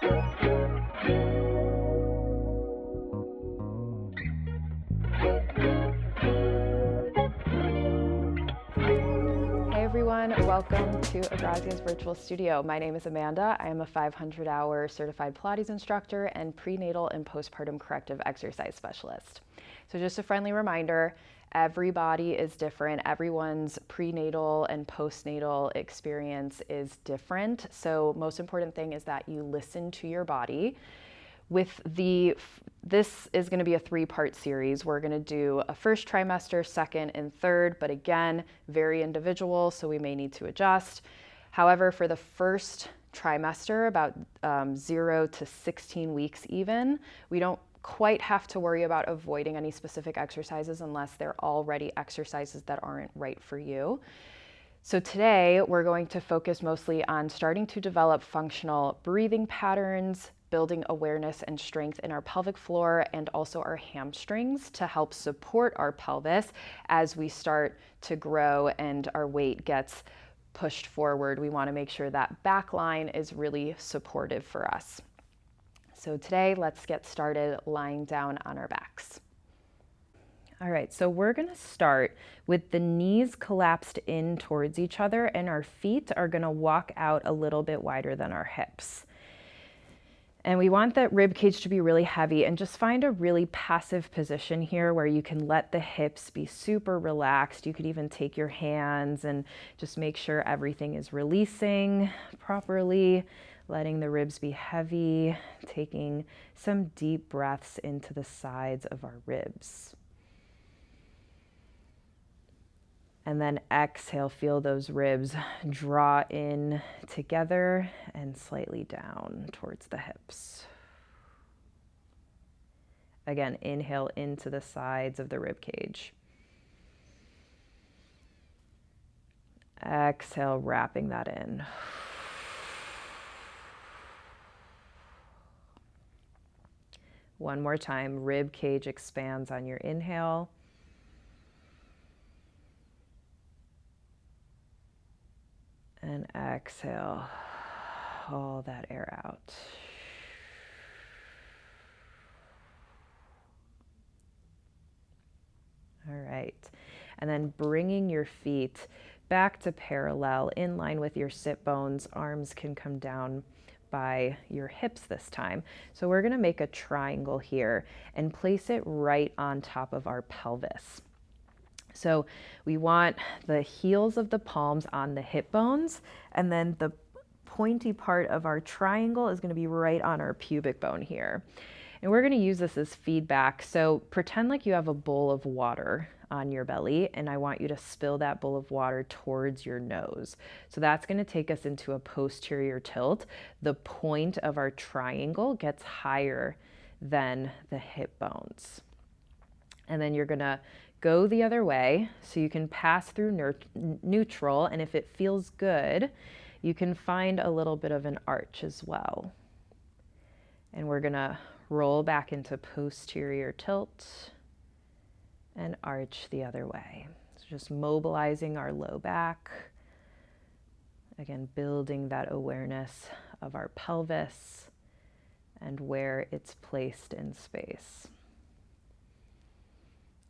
Hey everyone, welcome to Agrazia's virtual studio. My name is Amanda. I am a 500-hour certified Pilates instructor and prenatal and postpartum corrective exercise specialist. So just a friendly reminder, everybody is different. Everyone's prenatal and postnatal experience is different. So most important thing is that you listen to your body. This is going to be a 3-part series. We're going to do a first trimester, second, and third, but again, very individual, so we may need to adjust. However, for the first trimester, about 0 to 16 weeks even, we don't quite have to worry about avoiding any specific exercises unless they're already exercises that aren't right for you. So today, we're going to focus mostly on starting to develop functional breathing patterns, building awareness and strength in our pelvic floor and also our hamstrings to help support our pelvis as we start to grow and our weight gets pushed forward. We want to make sure that back line is really supportive for us. So today, let's get started lying down on our backs. All right, so we're going to start with the knees collapsed in towards each other and our feet are going to walk out a little bit wider than our hips. And we want that rib cage to be really heavy, and just find a really passive position here where you can let the hips be super relaxed. You could even take your hands and just make sure everything is releasing properly, letting the ribs be heavy, taking some deep breaths into the sides of our ribs. And then exhale, feel those ribs draw in together and slightly down towards the hips. Again, inhale into the sides of the rib cage. Exhale, wrapping that in. One more time, rib cage expands on your inhale. And exhale all that air out. All right. And then bringing your feet back to parallel in line with your sit bones. Arms can come down by your hips this time. So we're going to make a triangle here and place it right on top of our pelvis. So we want the heels of the palms on the hip bones, and then the pointy part of our triangle is going to be right on our pubic bone here. And we're going to use this as feedback. So pretend like you have a bowl of water on your belly, and I want you to spill that bowl of water towards your nose. So that's going to take us into a posterior tilt. The point of our triangle gets higher than the hip bones. And then you're going to go the other way, so you can pass through neutral, and if it feels good, you can find a little bit of an arch as well. And we're gonna roll back into posterior tilt and arch the other way. So just mobilizing our low back. Again, building that awareness of our pelvis and where it's placed in space.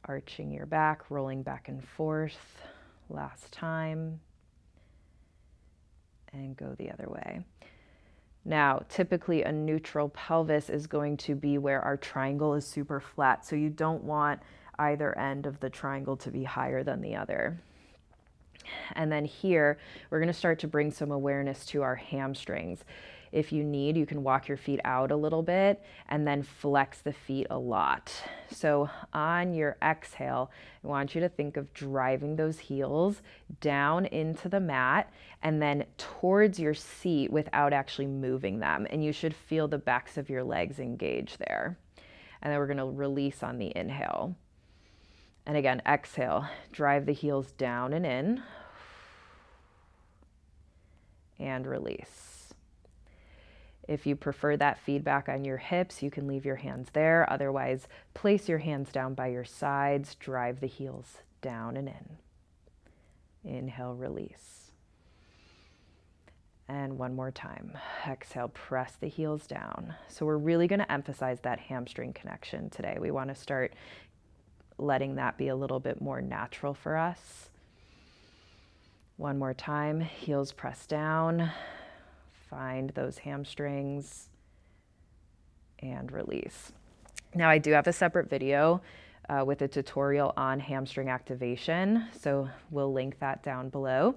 Arching your back, rolling back and forth. Last time. And go the other way. Now, typically a neutral pelvis is going to be where our triangle is super flat. So you don't want either end of the triangle to be higher than the other. And then here, we're going to start to bring some awareness to our hamstrings. If you need, you can walk your feet out a little bit and then flex the feet a lot. So on your exhale, I want you to think of driving those heels down into the mat and then towards your seat without actually moving them. And you should feel the backs of your legs engage there. And then we're going to release on the inhale. And again, exhale, drive the heels down and in. And release. If you prefer that feedback on your hips, you can leave your hands there. Otherwise, place your hands down by your sides. Drive the heels down and in. Inhale, release. And one more time. Exhale, press the heels down. So we're really going to emphasize that hamstring connection today. We want to start letting that be a little bit more natural for us. One more time, heels press down. Find those hamstrings and release. Now I do have a separate video with a tutorial on hamstring activation, so we'll link that down below.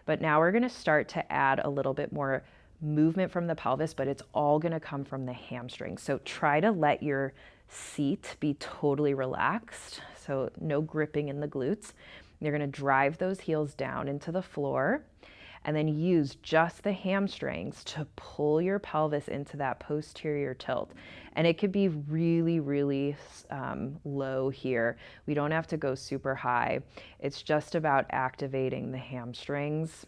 But now we're going to start to add a little bit more movement from the pelvis, but it's all going to come from the hamstring. So try to let your seat be totally relaxed, so no gripping in the glutes. You're going to drive those heels down into the floor and then use just the hamstrings to pull your pelvis into that posterior tilt. And it could be really, really low here. We don't have to go super high. It's just about activating the hamstrings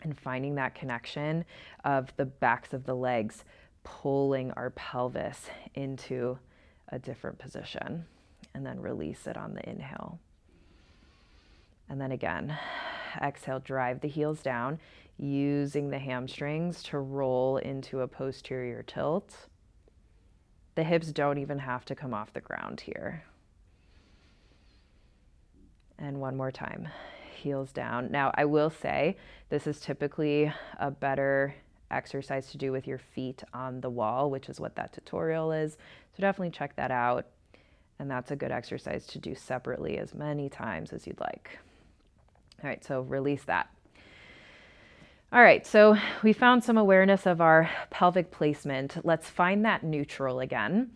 and finding that connection of the backs of the legs, pulling our pelvis into a different position, and then release it on the inhale. And then again, exhale, drive the heels down, using the hamstrings to roll into a posterior tilt. The hips don't even have to come off the ground here. And one more time, heels down. Now, I will say this is typically a better exercise to do with your feet on the wall, which is what that tutorial is. So definitely check that out. And that's a good exercise to do separately as many times as you'd like. All right, so release that. All right, so we found some awareness of our pelvic placement. Let's find that neutral again.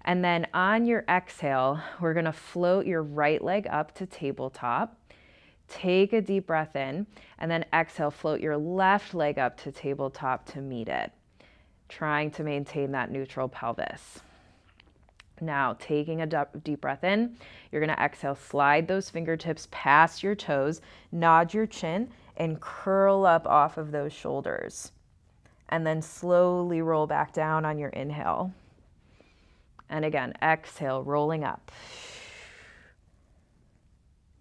And then on your exhale, we're gonna float your right leg up to tabletop. Take a deep breath in, and then exhale, float your left leg up to tabletop to meet it, trying to maintain that neutral pelvis. Now, taking a deep breath in, you're going to exhale, slide those fingertips past your toes, nod your chin, and curl up off of those shoulders. And then slowly roll back down on your inhale. And again, exhale, rolling up.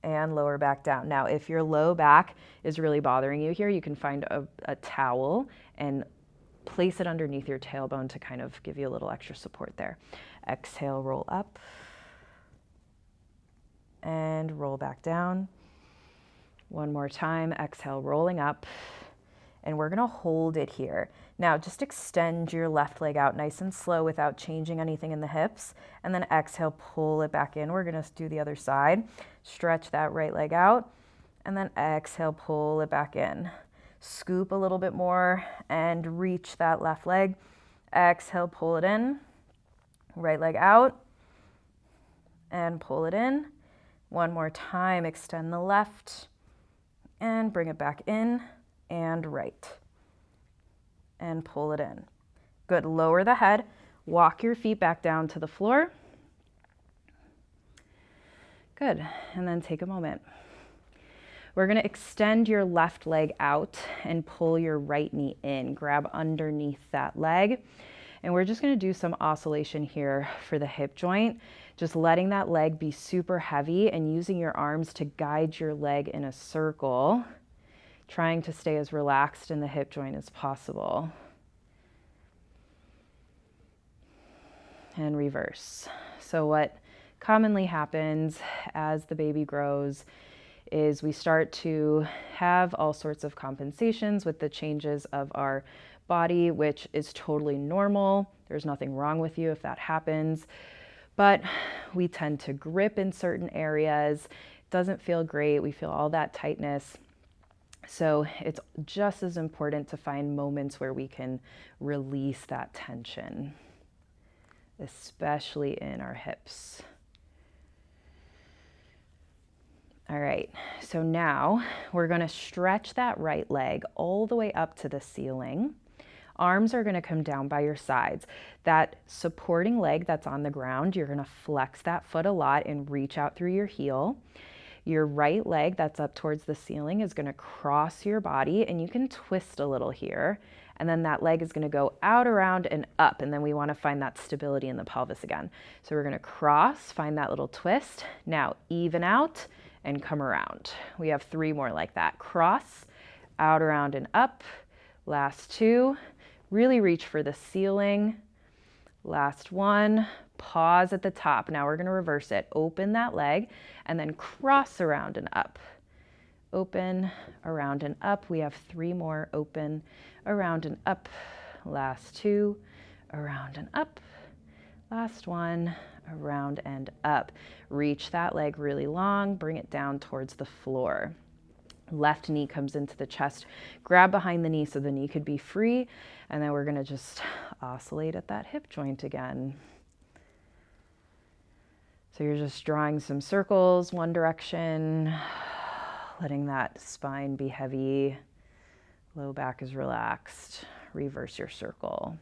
And lower back down. Now, if your low back is really bothering you here, you can find a towel and place it underneath your tailbone to kind of give you a little extra support there. Exhale, roll up and roll back down. One more time, exhale, rolling up, and we're gonna hold it here. Now, just extend your left leg out nice and slow without changing anything in the hips, and then exhale, pull it back in. We're gonna do the other side. Stretch that right leg out, and then exhale, pull it back in. Scoop a little bit more and reach that left leg. Exhale, pull it in. Right leg out and pull it in. One more time, extend the left and bring it back in and right and pull it in. Good, lower the head, walk your feet back down to the floor. Good, and then take a moment. We're gonna extend your left leg out and pull your right knee in. Grab underneath that leg. And we're just gonna do some oscillation here for the hip joint, just letting that leg be super heavy and using your arms to guide your leg in a circle, trying to stay as relaxed in the hip joint as possible. And reverse. So what commonly happens as the baby grows is we start to have all sorts of compensations with the changes of our body, which is totally normal. There's nothing wrong with you if that happens. But we tend to grip in certain areas. It doesn't feel great. We feel all that tightness. So it's just as important to find moments where we can release that tension, especially in our hips. All right, so now we're gonna stretch that right leg all the way up to the ceiling. Arms are gonna come down by your sides. That supporting leg that's on the ground, you're gonna flex that foot a lot and reach out through your heel. Your right leg that's up towards the ceiling is gonna cross your body, and you can twist a little here. And then that leg is gonna go out, around, and up, and then we wanna find that stability in the pelvis again. So we're gonna cross, find that little twist. Now even out and come around. We have 3 more like that. Cross, out, around, and up. Last 2, really reach for the ceiling. Last 1, pause at the top. Now we're going to reverse it. Open that leg and then cross around and up. Open, around and up. We have 3 more. Open, around and up. Last 2, around and up. Last 1, around and up. Reach that leg really long. Bring it down towards the floor. Left knee comes into the chest. Grab behind the knee so the knee could be free. And then we're going to just oscillate at that hip joint again. So you're just drawing some circles one direction, letting that spine be heavy. Low back is relaxed. Reverse your circle.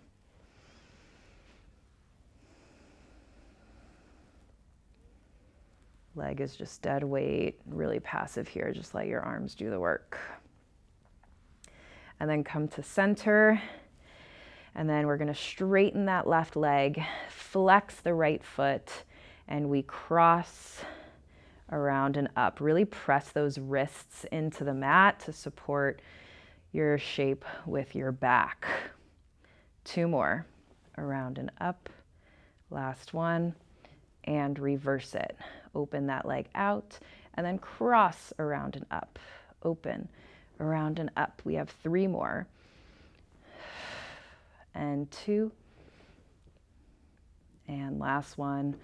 Leg is just dead weight, really passive here. Just let your arms do the work. And then come to center. And then we're going to straighten that left leg, flex the right foot, and we cross around and up. Really press those wrists into the mat to support your shape with your back. 2 more. Around and up. Last 1. And reverse it. Open that leg out and then cross around and up. Open, around and up. We have 3 more. And 2. And last 1.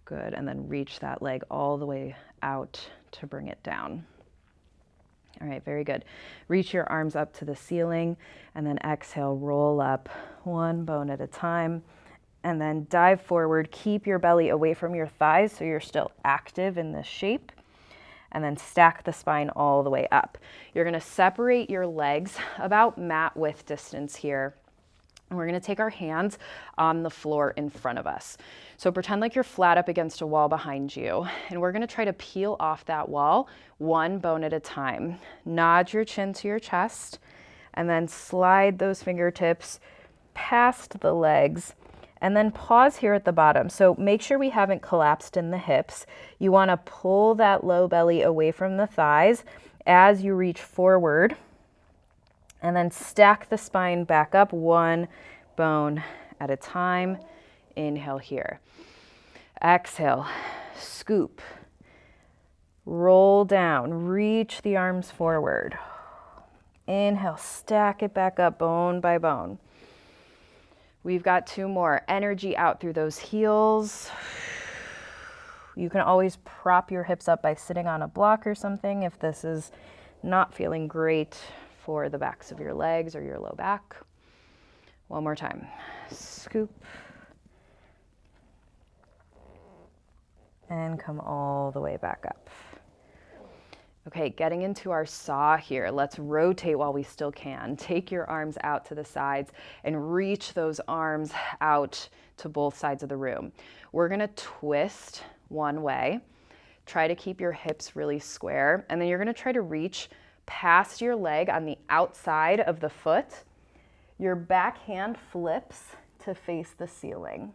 Good. And then reach that leg all the way out to bring it down. All right, very good. Reach your arms up to the ceiling and then exhale, roll up 1 bone at a time. And then dive forward, keep your belly away from your thighs so you're still active in this shape. And then stack the spine all the way up. You're going to separate your legs about mat width distance here. And we're going to take our hands on the floor in front of us. So pretend like you're flat up against a wall behind you. And we're going to try to peel off that wall 1 bone at a time. Nod your chin to your chest and then slide those fingertips past the legs. And then pause here at the bottom. So make sure we haven't collapsed in the hips. You want to pull that low belly away from the thighs as you reach forward. And then stack the spine back up 1 bone at a time. Inhale here. Exhale, scoop. Roll down, reach the arms forward. Inhale, stack it back up bone by bone. We've got 2 more. Energy out through those heels. You can always prop your hips up by sitting on a block or something if this is not feeling great for the backs of your legs or your low back. 1 more time. Scoop. And come all the way back up. Okay, getting into our saw here. Let's rotate while we still can. Take your arms out to the sides and reach those arms out to both sides of the room. We're gonna twist one way. Try to keep your hips really square. And then you're gonna try to reach past your leg on the outside of the foot. Your back hand flips to face the ceiling.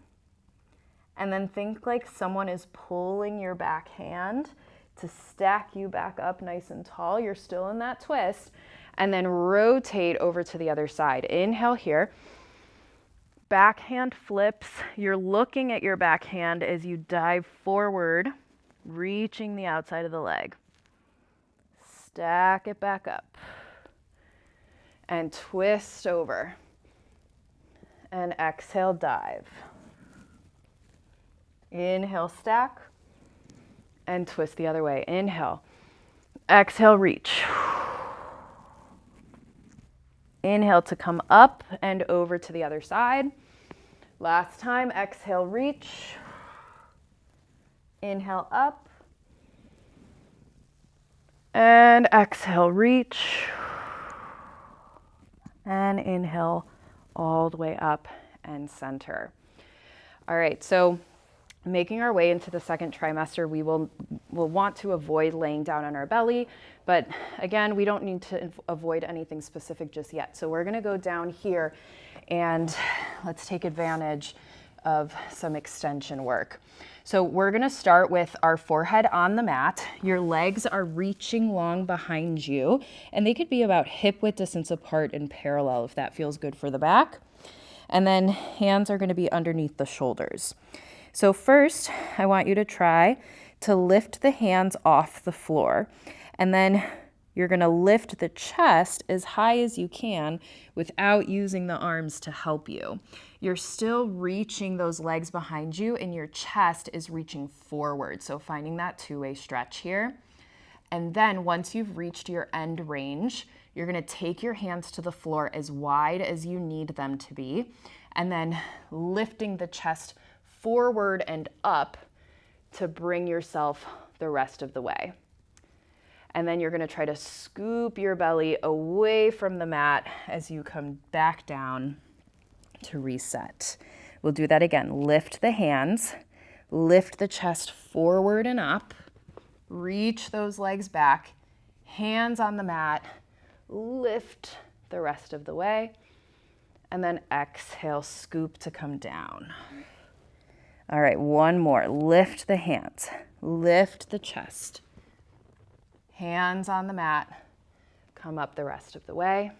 And then think like someone is pulling your back hand to stack you back up nice and tall. You're still in that twist. And then rotate over to the other side. Inhale here. Backhand flips. You're looking at your backhand as you dive forward, reaching the outside of the leg. Stack it back up. And twist over. And exhale, dive. Inhale, stack. And twist the other way. Inhale. Exhale, reach. Inhale to come up and over to the other side. Last time, exhale, reach. Inhale, up. And exhale, reach. And inhale all the way up and center. All right, so making our way into the second trimester, we will want to avoid laying down on our belly, but again, we don't need to avoid anything specific just yet. So we're gonna go down here and let's take advantage of some extension work. So we're gonna start with our forehead on the mat. Your legs are reaching long behind you, and they could be about hip width distance apart and parallel if that feels good for the back. And then hands are gonna be underneath the shoulders. So first, I want you to try to lift the hands off the floor, and then you're gonna lift the chest as high as you can without using the arms to help you. You're still reaching those legs behind you and your chest is reaching forward. So finding that two-way stretch here. And then once you've reached your end range, you're gonna take your hands to the floor as wide as you need them to be, and then lifting the chest forward and up to bring yourself the rest of the way. And then you're gonna try to scoop your belly away from the mat as you come back down to reset. We'll do that again. Lift the hands, lift the chest forward and up, reach those legs back, hands on the mat, lift the rest of the way, and then exhale, scoop to come down. All right, one more. Lift the hands, lift the chest, hands on the mat, come up the rest of the way,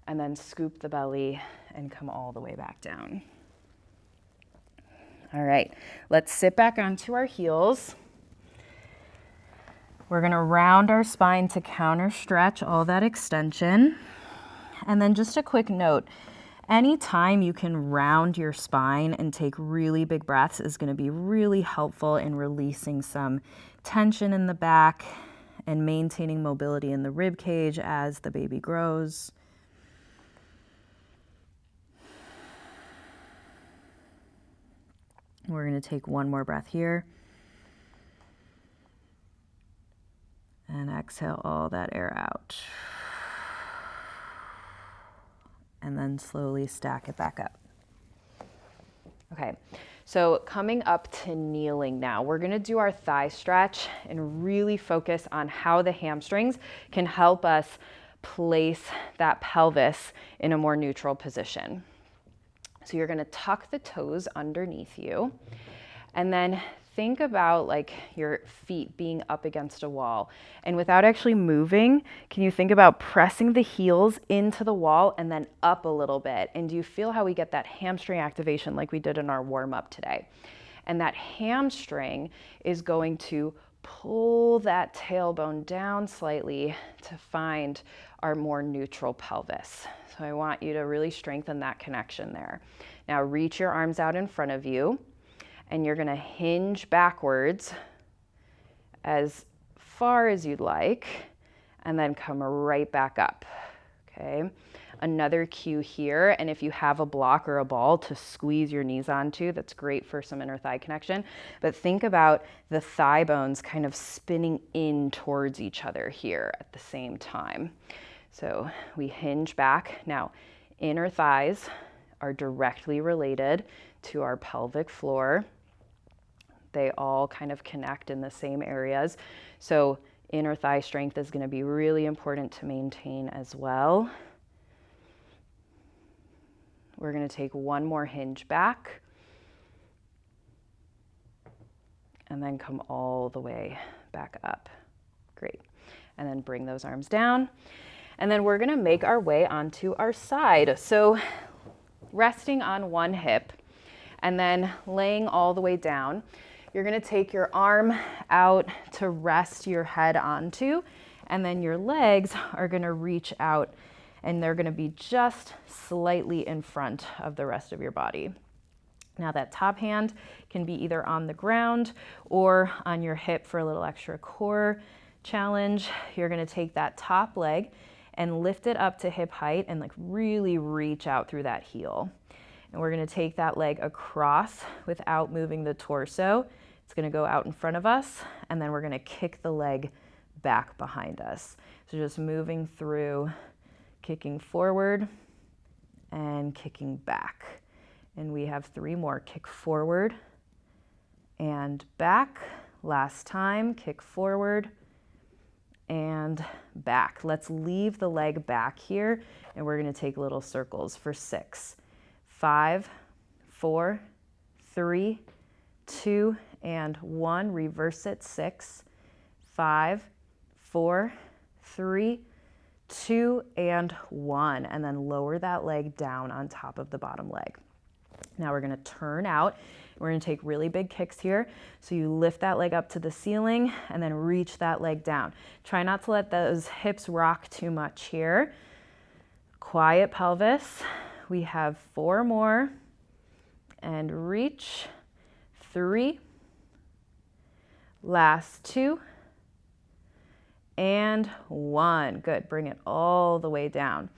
and then scoop the belly and come all the way back down. All right, let's sit back onto our heels. We're gonna round our spine to counter stretch all that extension. And then just a quick note, anytime you can round your spine and take really big breaths is gonna be really helpful in releasing some tension in the back and maintaining mobility in the rib cage as the baby grows. We're gonna take one more breath here. And exhale all that air out. And then slowly stack it back up. Okay, so coming up to kneeling now, we're gonna do our thigh stretch and really focus on how the hamstrings can help us place that pelvis in a more neutral position. So you're gonna tuck the toes underneath you, and then think about like your feet being up against a wall. And without actually moving, can you think about pressing the heels into the wall and then up a little bit? And do you feel how we get that hamstring activation like we did in our warm-up today? And that hamstring is going to pull that tailbone down slightly to find our more neutral pelvis. So I want you to really strengthen that connection there. Now reach your arms out in front of you, and you're gonna hinge backwards as far as you'd like, and then come right back up, okay? Another cue here, and if you have a block or a ball to squeeze your knees onto, that's great for some inner thigh connection, but think about the thigh bones kind of spinning in towards each other here at the same time. So we hinge back. Now, inner thighs are directly related to our pelvic floor. They all kind of connect in the same areas. So inner thigh strength is going to be really important to maintain as well. We're going to take one more hinge back and then come all the way back up. Great. And then bring those arms down. And then we're going to make our way onto our side. So resting on one hip and then laying all the way down. You're gonna take your arm out to rest your head onto, and then your legs are gonna reach out and they're gonna be just slightly in front of the rest of your body. Now that top hand can be either on the ground or on your hip for a little extra core challenge. You're gonna take that top leg and lift it up to hip height and like really reach out through that heel. And we're gonna take that leg across without moving the torso. It's gonna go out in front of us, and then we're gonna kick the leg back behind us. So just moving through, kicking forward and kicking back. And we have 3 more. Kick forward and back. Last time, kick forward and back. Let's leave the leg back here, and we're gonna take little circles for 6, 5, 4, 3, 2, and 1. Reverse it. 6, 5, 4, 3, 2, and 1. And then lower that leg down on top of the bottom leg. Now we're going to turn out. We're going to take really big kicks here. So you lift that leg up to the ceiling and then reach that leg down. Try not to let those hips rock too much here. Quiet pelvis. We have 4 more. And reach. 3. Last 2. And 1. Good. Bring it all the way down.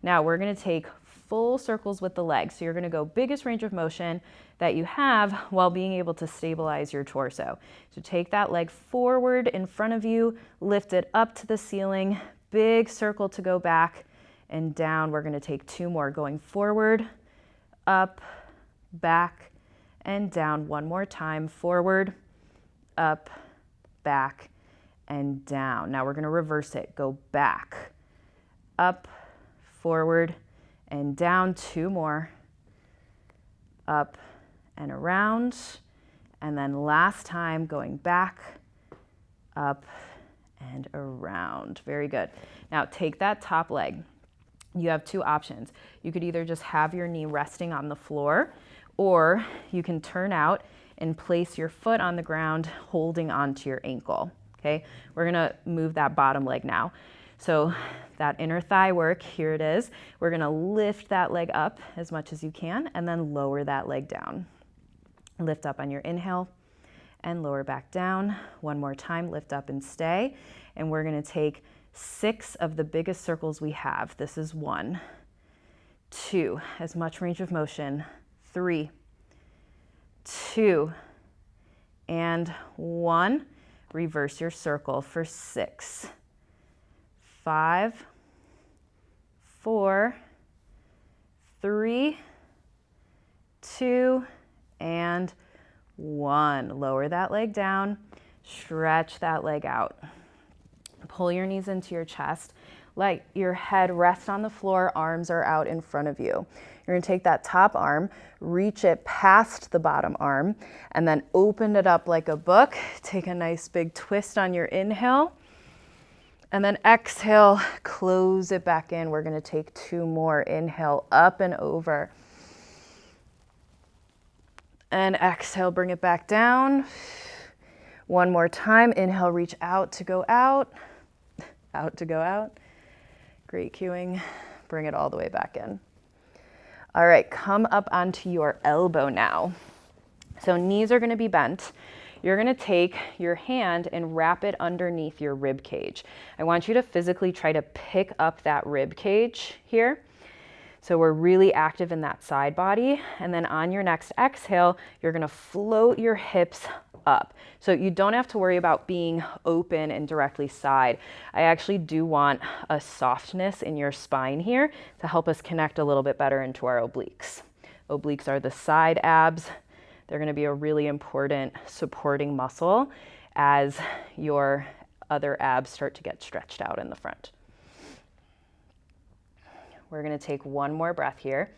Now we're going to take full circles with the legs. So you're going to go biggest range of motion that you have while being able to stabilize your torso. So take that leg forward in front of you, lift it up to the ceiling, big circle to go back and down. We're going to take 2 more, going forward, up, back, and down. One more time, forward, up, back, and down. Now we're going to reverse it. Go back, up, forward, and down. 2 more, up and around. And then last time, going back, up, and around. Very good. Now take that top leg. You have 2 options. You could either just have your knee resting on the floor, or you can turn out and place your foot on the ground holding onto your ankle. Okay, we're gonna move that bottom leg now. So that inner thigh work, here it is. We're gonna lift that leg up as much as you can and then lower that leg down. Lift up on your inhale and lower back down. One more time, lift up and stay. And we're gonna take 6 of the biggest circles we have. This is 1, 2, as much range of motion, 3, 2, and 1. Reverse your circle for 6, 5, 4, 3, 2, and 1. Lower that leg down, stretch that leg out. Pull your knees into your chest. Let your head rest on the floor, arms are out in front of you. You're gonna take that top arm, reach it past the bottom arm, and then open it up like a book. Take a nice big twist on your inhale. And then exhale, close it back in. We're gonna take 2 more. Inhale, up and over. And exhale, bring it back down. One more time. Inhale, reach out to go out. Out to go out. Great cueing. Bring it all the way back in. All right, come up onto your elbow now. So knees are gonna be bent. You're gonna take your hand and wrap it underneath your rib cage. I want you to physically try to pick up that rib cage here. So we're really active in that side body. And then on your next exhale, you're gonna float your hips up. So you don't have to worry about being open and directly side. I actually do want a softness in your spine here to help us connect a little bit better into our obliques. Obliques are the side abs. They're gonna be a really important supporting muscle as your other abs start to get stretched out in the front. We're gonna take 1 more breath here.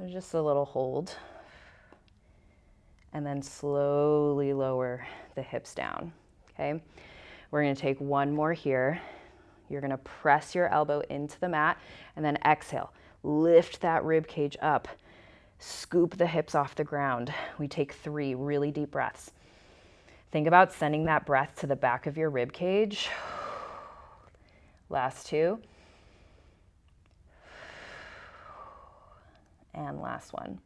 Just a little hold. And then slowly lower the hips down, okay? We're gonna take 1 more here. You're gonna press your elbow into the mat and then exhale. Lift that rib cage up. Scoop the hips off the ground. We take 3 really deep breaths. Think about sending that breath to the back of your rib cage. Last 2. And last 1.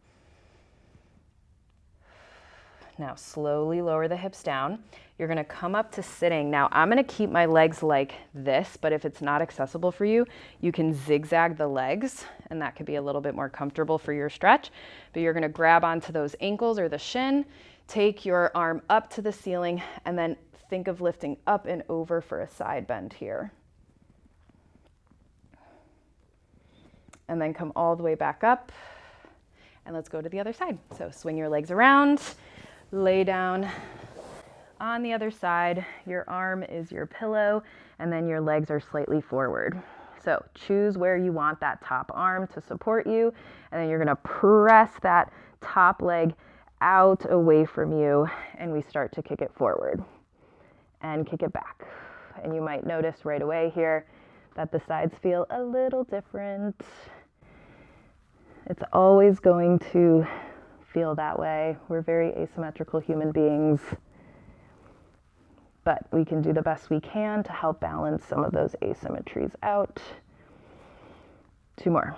Now slowly lower the hips down. You're gonna come up to sitting. Now I'm gonna keep my legs like this, but if it's not accessible for you, you can zigzag the legs, and that could be a little bit more comfortable for your stretch. But you're gonna grab onto those ankles or the shin, take your arm up to the ceiling, and then think of lifting up and over for a side bend here. And then come all the way back up. And let's go to the other side. So swing your legs around, lay down on the other side. Your arm is your pillow, and then your legs are slightly forward. So choose where you want that top arm to support you, and then you're gonna press that top leg out away from you, and we start to kick it forward and kick it back. And you might notice right away here that the sides feel a little different. It's always going to feel that way. We're very asymmetrical human beings, but we can do the best we can to help balance some of those asymmetries out. 2 more.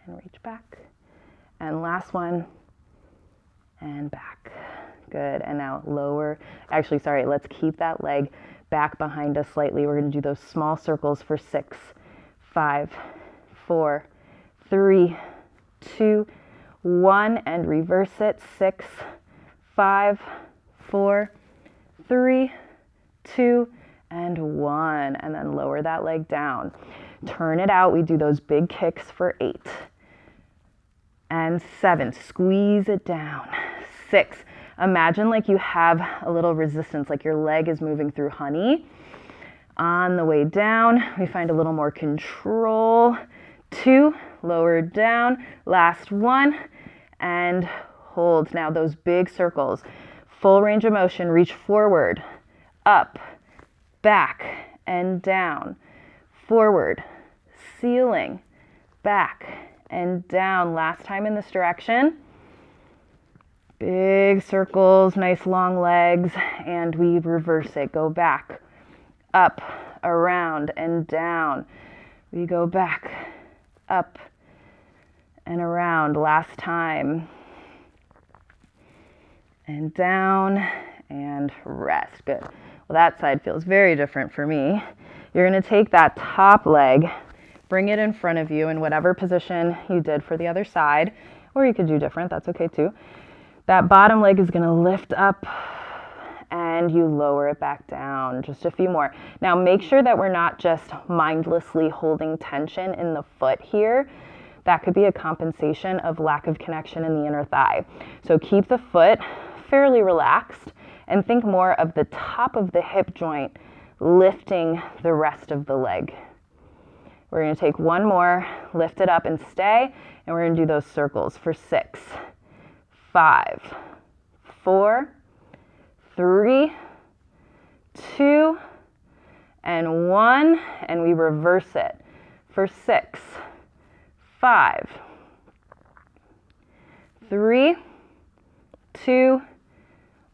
And reach back. And last one. And back. Good. And now lower. Actually, sorry, let's keep that leg back behind us slightly. We're going to do those small circles for 6, 5, 4, 3, 2, 1, and reverse it. 6, 5, 4, 3, 2, and 1. And then lower that leg down. Turn it out. We do those big kicks for 8 and 7. Squeeze it down. 6. Imagine like you have a little resistance, like your leg is moving through honey. On the way down, we find a little more control. 2, lower down. Last 1, and hold. Now those big circles, full range of motion. Reach forward, up, back, and down. Forward, ceiling, back, and down. Last time in this direction. Big circles, nice long legs, and we reverse it. Go back, up, around, and down. We go back, up, and around. Last time. And down, and rest. Good. Well, that side feels very different for me. You're going to take that top leg, bring it in front of you in whatever position you did for the other side, or you could do different, that's okay too. That bottom leg is going to lift up and you lower it back down. Just a few more. Now make sure that we're not just mindlessly holding tension in the foot here. That could be a compensation of lack of connection in the inner thigh. So keep the foot fairly relaxed and think more of the top of the hip joint lifting the rest of the leg. We're going to take 1 more, lift it up and stay, and we're going to do those circles for 6, 5, 4, 3, 2, and 1, and we reverse it for 6, 5, 3, 2,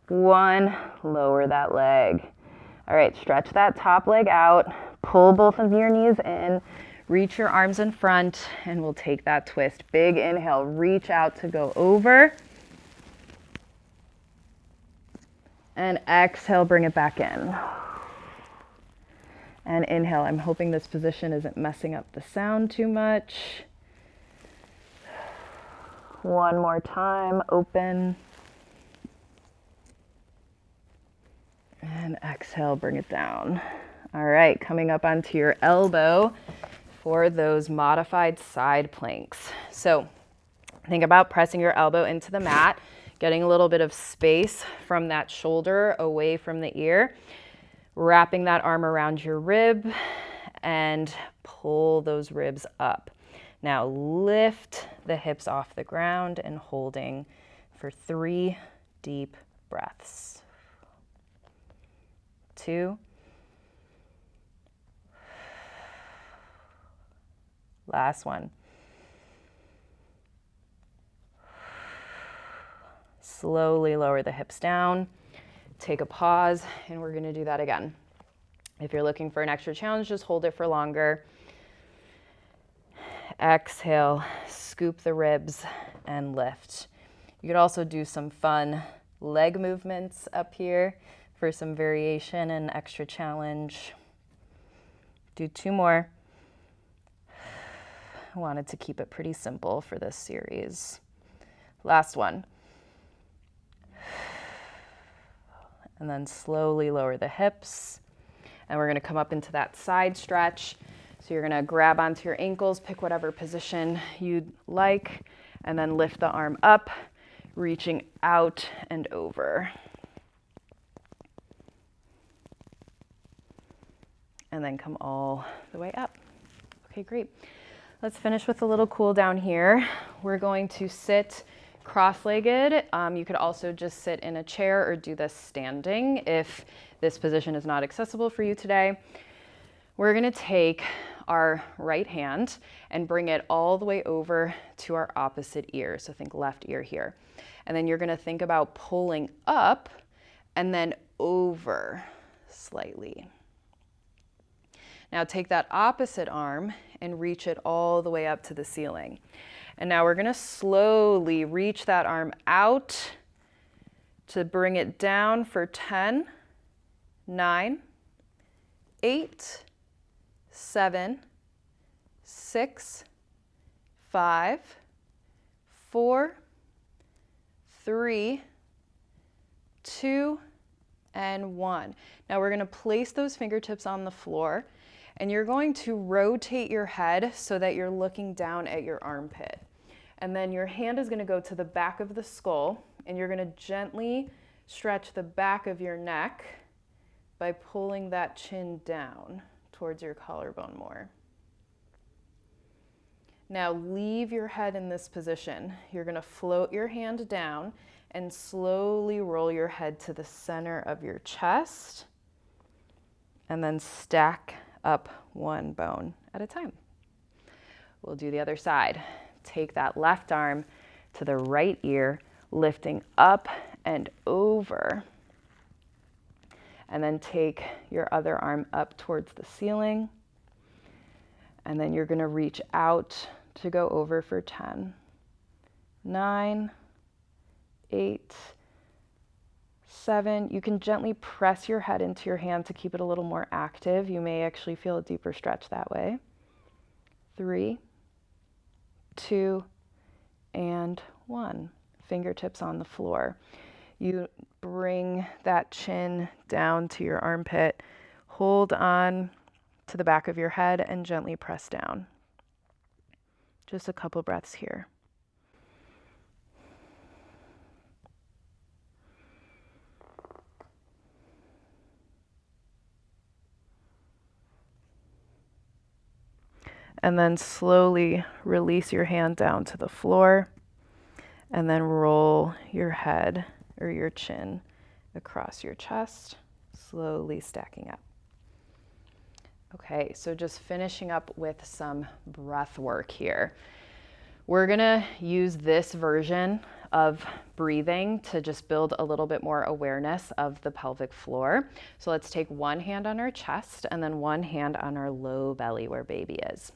1, lower that leg. All right, stretch that top leg out, pull both of your knees in, reach your arms in front, and we'll take that twist. Big inhale, reach out to go over. And exhale, bring it back in. And inhale. I'm hoping this position isn't messing up the sound too much. 1 more time, open. And exhale, bring it down. All right, coming up onto your elbow for those modified side planks. So think about pressing your elbow into the mat, getting a little bit of space from that shoulder away from the ear, wrapping that arm around your rib and pull those ribs up. Now lift the hips off the ground and holding for 3 deep breaths. 2. Last one. Slowly lower the hips down. Take a pause, and we're going to do that again. If you're looking for an extra challenge, just hold it for longer. Exhale, scoop the ribs and lift. You could also do some fun leg movements up here for some variation and extra challenge. Do 2 more. I wanted to keep it pretty simple for this series. Last one. And then slowly lower the hips. And we're going to come up into that side stretch. So you're going to grab onto your ankles, pick whatever position you'd like, and then lift the arm up, reaching out and over. and then come all the way up. Okay, great. Let's finish with a little cool down here. We're going to sit cross-legged. You could also just sit in a chair or do this standing if this position is not accessible for you today. We're gonna take our right hand and bring it all the way over to our opposite ear. So think left ear here. And then you're gonna think about pulling up and then over slightly. Now take that opposite arm and reach it all the way up to the ceiling. And now we're gonna slowly reach that arm out to bring it down for 10, 9, 8, 7, 6, 5, 4, 3, 2, and 1. Now we're going to place those fingertips on the floor, and you're going to rotate your head so that you're looking down at your armpit. And then your hand is going to go to the back of the skull, and you're going to gently stretch the back of your neck by pulling that chin down towards your collarbone more. Now leave your head in this position. You're going to float your hand down and slowly roll your head to the center of your chest, and then stack up one bone at a time. We'll do the other side. Take that left arm to the right ear, lifting up and over. And then take your other arm up towards the ceiling. And then you're going to reach out to go over for 10, 9, 8, 7. You can gently press your head into your hand to keep it a little more active. You may actually feel a deeper stretch that way. 3, 2, and 1. Fingertips on the floor. You bring that chin down to your armpit. Hold on to the back of your head and gently press down. Just a couple breaths here. And then slowly release your hand down to the floor, and then roll your head or your chin across your chest, slowly stacking up. Okay, so just finishing up with some breath work here. We're gonna use this version of breathing to just build a little bit more awareness of the pelvic floor. So let's take one hand on our chest and then one hand on our low belly where baby is.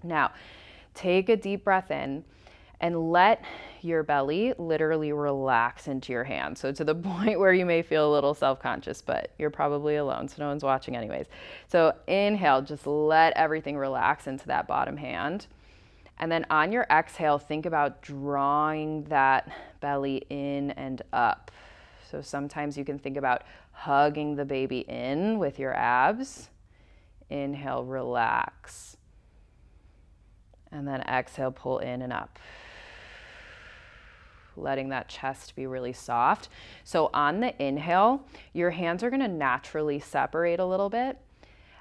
Now, take a deep breath in and let your belly literally relax into your hand. So to the point where you may feel a little self-conscious, but you're probably alone, so no one's watching anyways. So inhale, just let everything relax into that bottom hand. And then on your exhale, think about drawing that belly in and up. So sometimes you can think about hugging the baby in with your abs. Inhale, relax. And then exhale, pull in and up. Letting that chest be really soft. So on the inhale, your hands are gonna naturally separate a little bit.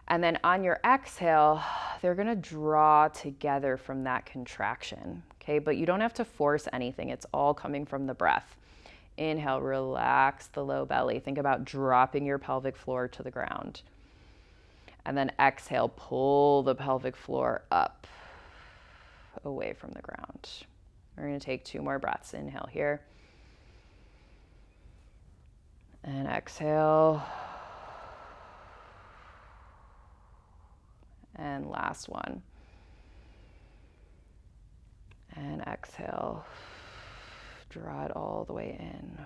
And then on your exhale, they're gonna draw together from that contraction, okay? But you don't have to force anything. It's all coming from the breath. Inhale, relax the low belly. Think about dropping your pelvic floor to the ground. And then exhale, pull the pelvic floor up, away from the ground. We're gonna take 2 more breaths. Inhale here. And exhale. And last one. And exhale. Draw it all the way in.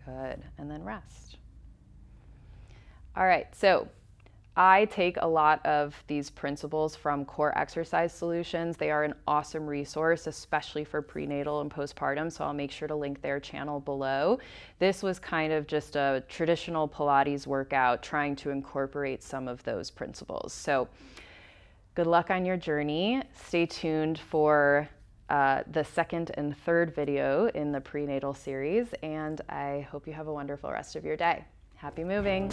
Good. And then rest. All right, so I take a lot of these principles from Core Exercise Solutions. They are an awesome resource, especially for prenatal and postpartum, so I'll make sure to link their channel below. This was kind of just a traditional Pilates workout trying to incorporate some of those principles. So good luck on your journey. Stay tuned for the 2nd and 3rd video in the prenatal series, and I hope you have a wonderful rest of your day. Happy moving.